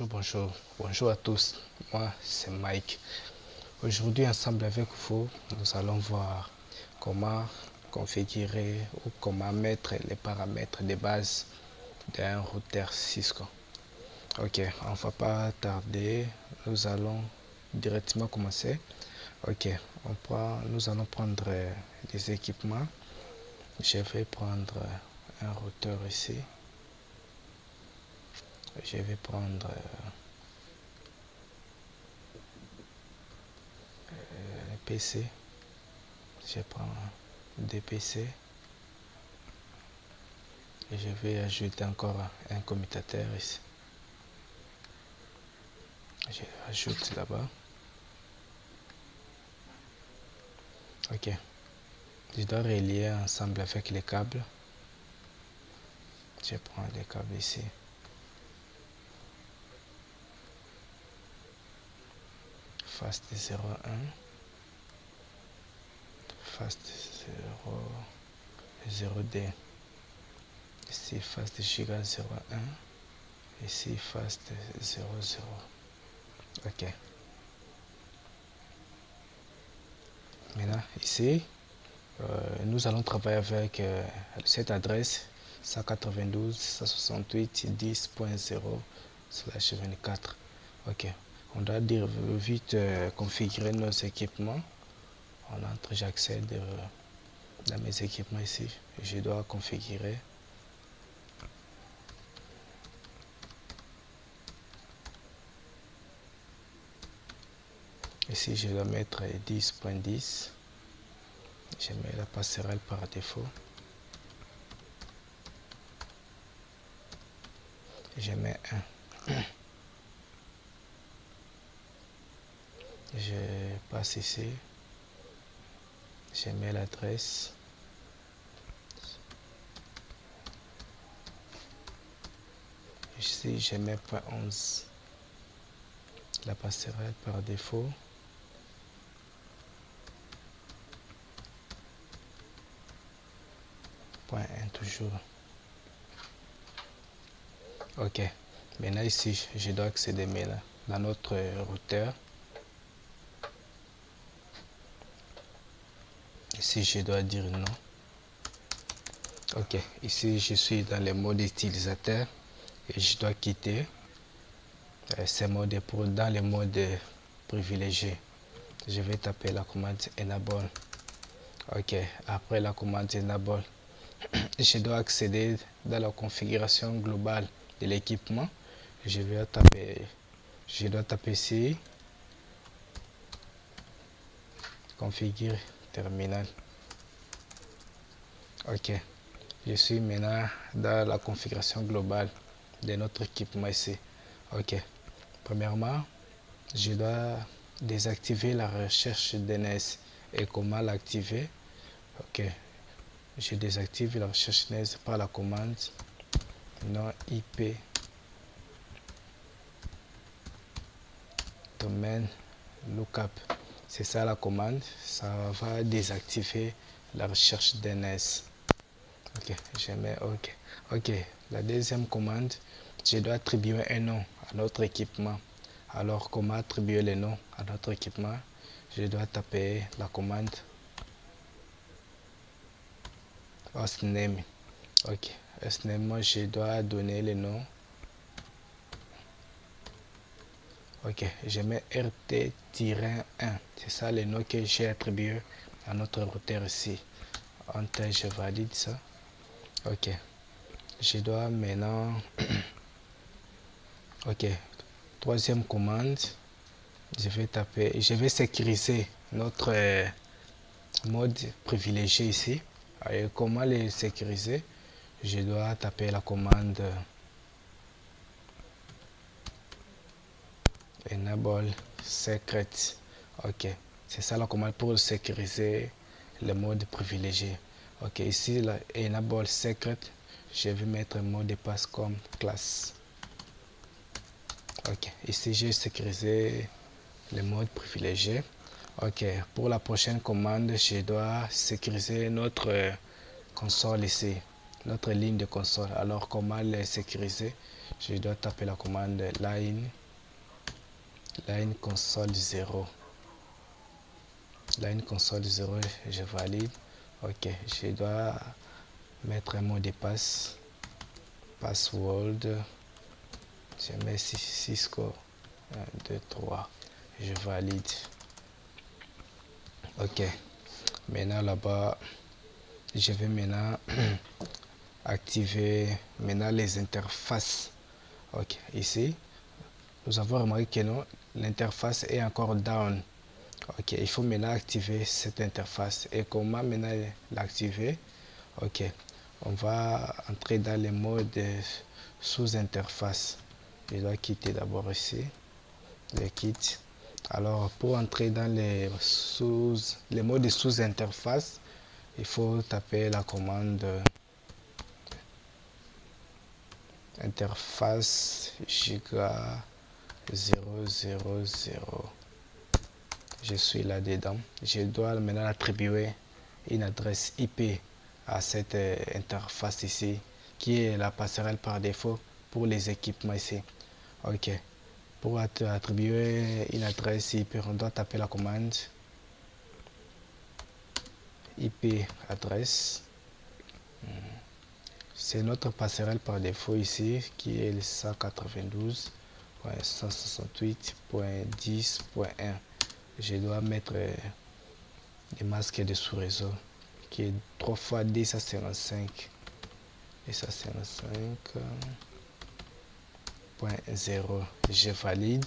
Bonjour à tous. Moi, c'est Mike. Aujourd'hui, ensemble avec vous, nous allons voir comment configurer ou comment mettre les paramètres de base d'un routeur Cisco. Ok, on ne va pas tarder. Nous allons directement commencer. Ok, nous allons prendre les équipements. Je vais prendre un routeur ici. Je vais prendre un PC. Je prends des PC et je vais ajouter encore un commutateur ici. Je ajoute là-bas. Ok. Je dois relier ensemble avec les câbles. Je prends les câbles ici. Fast 01. Fast 0D. Ici Fast Giga 01. Ici Fast 00. Ok. Maintenant ici, nous allons travailler avec cette adresse 192.168.10.0/24. Ok. On doit vite configurer nos équipements. On entre, j'accède dans mes équipements ici. Je dois configurer. Ici, je dois mettre 10.10. Je mets la passerelle par défaut. Je mets 1. Je passe ici. Je mets l'adresse. Ici, je mets .11. La passerelle par défaut. .1 toujours. Ok. Maintenant ici, je dois accéder maintenant dans notre routeur. Ici, je dois dire non. Ok. Ici, je suis dans le mode utilisateur et je dois quitter ces modes pour dans le mode privilégié. Je vais taper la commande enable. Ok. Après la commande enable, je dois accéder dans la configuration globale de l'équipement. Je dois taper ici configure terminal. Ok, je suis maintenant dans la configuration globale de notre équipement ici. Ok, premièrement, je dois désactiver la recherche DNS. Et comment l'activer? Ok, je désactive la recherche DNS par la commande non IP domaine lookup. C'est ça la commande, ça va désactiver la recherche DNS. Ok, je mets OK. Ok, la deuxième commande, je dois attribuer un nom à notre équipement. Alors, comment attribuer le nom à notre équipement? Je dois taper la commande hostname. Ok, hostname, moi je dois donner le nom. Ok, je mets RT-1. C'est ça le nom que j'ai attribué à notre routeur ici. Enter, je valide ça. Ok, je dois maintenant ok, troisième commande, je vais sécuriser notre mode privilégié ici. Et comment le sécuriser? Je dois taper la commande enable secret. Ok, c'est ça la commande pour sécuriser le mode privilégié. Ok, ici la enable secret, je vais mettre un mot de passe comme classe. Ok, ici j'ai sécurisé le mode privilégié. Ok, pour la prochaine commande, je dois sécuriser notre console ici, notre ligne de console. Alors comment les sécuriser? Je dois taper la commande line console 0. Line console 0, je valide. Ok, je dois mettre un mot de passe, password, je mets Cisco 1 2 3, je valide. Ok, maintenant là-bas je vais maintenant activer maintenant les interfaces. Ok, ici nous avons remarqué que non, l'interface est encore down. Ok, il faut maintenant activer cette interface. Et comment maintenant l'activer? Ok, on va entrer dans les modes sous interface. Je dois quitter d'abord ici, je quitte. Alors pour entrer dans les modes sous interface, il faut taper la commande interface giga 000. Je suis là dedans. Je dois maintenant attribuer une adresse IP à cette interface ici, qui est la passerelle par défaut pour les équipements ici. Ok, pour attribuer une adresse IP, on doit taper la commande IP adresse. C'est notre passerelle par défaut ici, qui est le 192.168.10.1. Je dois mettre des masques de sous-réseau qui est 3 fois 10 à 55 et ça 55.0. Je valide.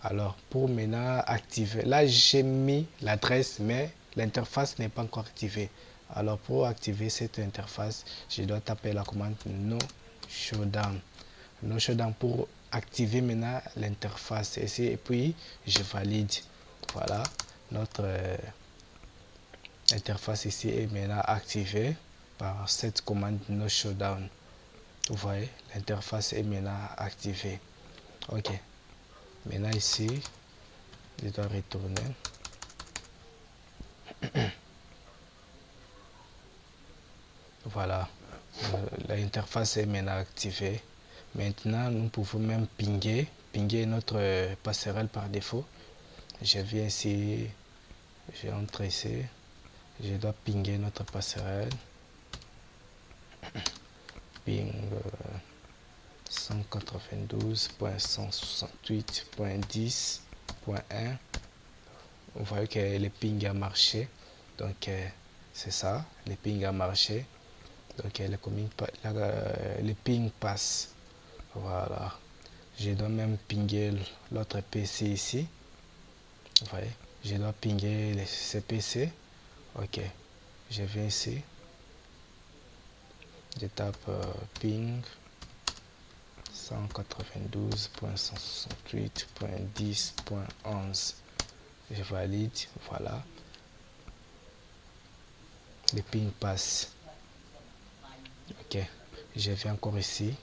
Alors pour maintenant activer, là j'ai mis l'adresse mais l'interface n'est pas encore activée. Alors pour activer cette interface, je dois taper la commande no showdown. No showdown pour activer maintenant l'interface ici et puis je valide. Voilà, notre interface ici est maintenant activée par cette commande no showdown. Vous voyez, l'interface est maintenant activée. Ok, maintenant ici je dois retourner. Voilà, l'interface est maintenant activée. Maintenant nous pouvons même pinguer notre passerelle par défaut. Je viens ici, j'entre ici, je dois pinguer notre passerelle. Ping 192.168.10.1. Vous voyez que le ping a marché. Donc c'est ça, le ping a marché. Donc le ping passe. Voilà. Je dois même pinguer l'autre PC ici. Vous voyez, je dois pinguer ce PC. Ok, je viens ici. Je tape ping 192.168.10.11. Je valide, voilà. Le ping passe. Ok, je viens encore ici.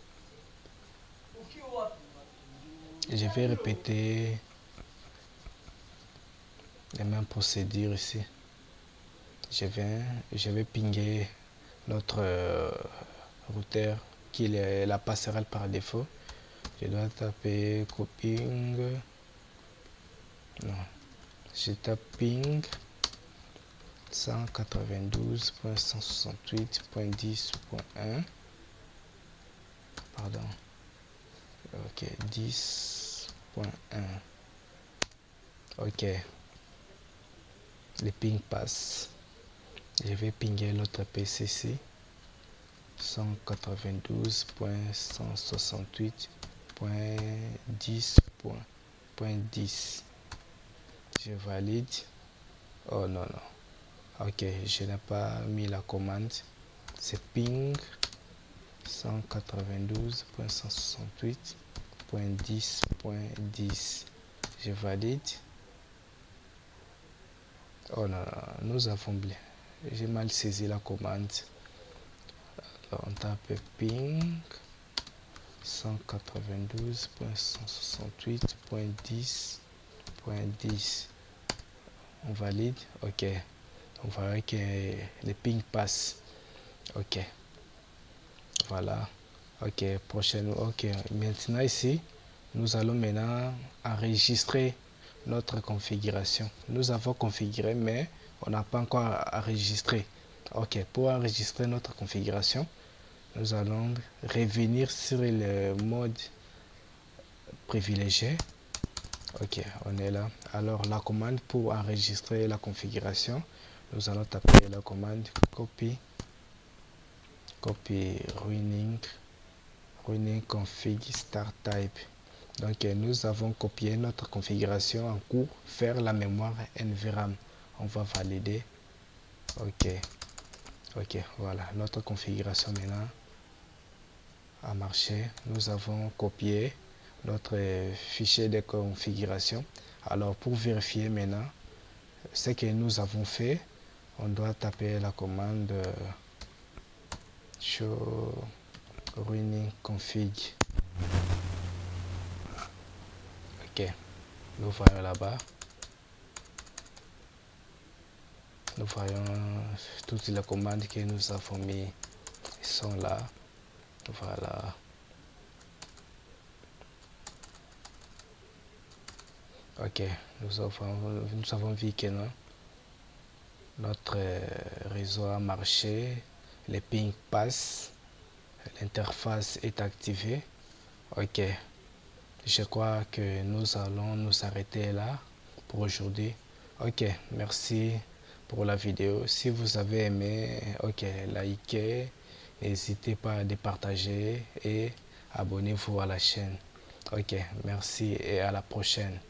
Je vais répéter les mêmes procédures ici. Je vais pinguer notre routeur qui est la passerelle par défaut. Je dois taper coping. Non, je tape ping 192.168.10.1. Pardon. Ok, 10.1. Ok, le ping passe. Je vais pinguer l'autre PC ici. 192.168.10.10. Je valide. Oh non, non. Ok, je n'ai pas mis la commande. C'est ping 192.168.10.10. Je valide. Oh non, non, nous avons bien. J'ai mal saisi la commande. Alors on tape ping 192.168.10.10. On valide. Ok. On voit que le ping passe. Ok. Voilà. Ok, prochaine. Ok, maintenant ici, nous allons maintenant enregistrer notre configuration. Nous avons configuré, mais on n'a pas encore enregistré. Ok, pour enregistrer notre configuration, nous allons revenir sur le mode privilégié. Ok, on est là. Alors la commande pour enregistrer la configuration, nous allons taper la commande copy running config start type. Donc nous avons copié notre configuration en cours vers la mémoire NVRAM. On va valider. Ok, voilà, notre configuration maintenant a marché. Nous avons copié notre fichier de configuration. Alors pour vérifier maintenant ce que nous avons fait, on doit taper la commande show running config. Ok, nous voyons là-bas. Nous voyons toutes les commandes que nous avons mis sont là. Voilà. Ok, nous avons vu que non, notre réseau a marché, les ping passent, l'interface est activée. Ok, je crois que nous allons nous arrêter là pour aujourd'hui. Ok, merci pour la vidéo. Si vous avez aimé, ok, likez, n'hésitez pas à partager et abonnez-vous à la chaîne. Ok, merci et à la prochaine.